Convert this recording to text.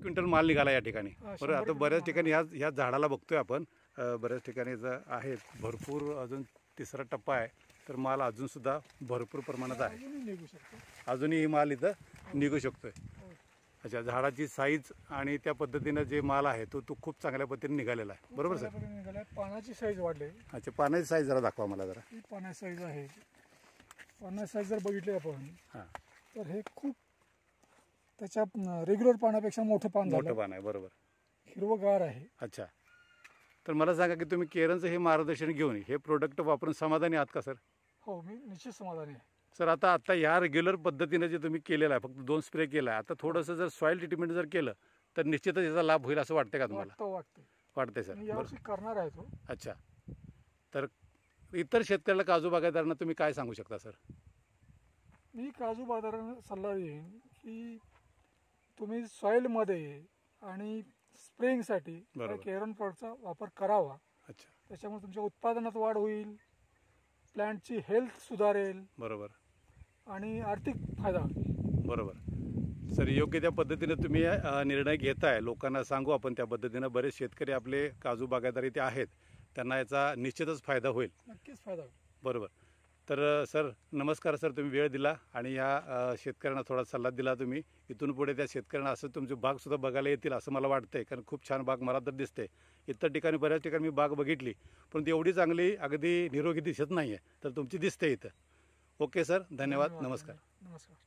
Quintal माल निघाला या ठिकाणी. हा, बरं, 100 आता बऱ्याच ठिकाणी ह्या झाडाला बघतोय आपण, बऱ्याच ठिकाणी आहे भरपूर, अजून तिसरा टप्पा आहे, तर माल अजूनसुद्धा भरपूर प्रमाणात आहे. अजूनही निघू शकतो. अजूनही माल इथं निघू शकतोय. अच्छा, झाडाची साईज आणि त्या पद्धतीनं जे माल आहे तो खूप चांगल्या पद्धतीने निघालेला आहे. बरोबर सर? निघाला. पानाची साईज वाढली. अच्छा, पानाची साईज जरा दाखवा मला जरा. ही पानाची साईज आहे. पानाची साईज जर बघितली आपण हां, तर हे खूप त्याच्या रेग्युलर पानापेक्षा मोठं पान मोठं झालं. पान आहे. बरोबर. हिरवगार आहे. अच्छा, तर मला सांगा की तुम्ही केरनचं हे मार्गदर्शन घेऊन हे प्रोडक्ट वापरून समाधानी आहात का सर? हो, मी निश्चित समाधानी आहे. सर, आता ह्या रेग्युलर पद्धतीनं जे तुम्ही केलेलं आहे, फक्त 2 स्प्रे केला आहे, आता थोडंसं जर सॉईल ट्रीटमेंट जर केलं तर निश्चितच याचा लाभ होईल असं वाटतं का तुम्हाला? वाटतं. वाटतंय सर? मी यावर्षी करणार आहे तो. अच्छा, तर इतर शेतकऱ्याला, काजू बागायतदारांना तुम्ही काय सांगू शकता सर? मी काजू बाजारांना सल्ला देईन की तुम्ही सॉईलमध्ये आणि स्प्रेइंगसाठी केरन प्रोडक्टचा वापर करावा. अच्छा, त्याच्यामुळे तुमच्या उत्पादनात वाढ होईल, प्लॅन्टची हेल्थ सुधारेल. बरोबर. आणि आर्थिक फायदा होईल. बरोबर सर, योग्य त्या पद्धतीने तुम्ही निर्णय घेताय. लोकांना सांगू आपण त्या पद्धतीनं. बरेच शेतकरी आपले काजू बागायतदार इथे आहेत, त्यांना याचा निश्चितच फायदा होईल. नक्कीच फायदा होईल. बरोबर. तर सर नमस्कार सर, तुम्ही वेळ दिला आणि ह्या शेतकऱ्यांना थोडा सल्ला दिला तुम्ही. इथून पुढे त्या शेतकऱ्यांना असं तुमची बागसुद्धा बघायला येतील असं मला वाटतंय, कारण खूप छान बाग मला तर दिसते. इतर ठिकाणी, बऱ्याच ठिकाणी मी बाग बघितली, परंतु एवढी चांगली अगदी निरोगी दिसत नाही आहे, तर तुमची दिसते इथं. ओके सर, धन्यवाद. नमस्कार. नमस्कार.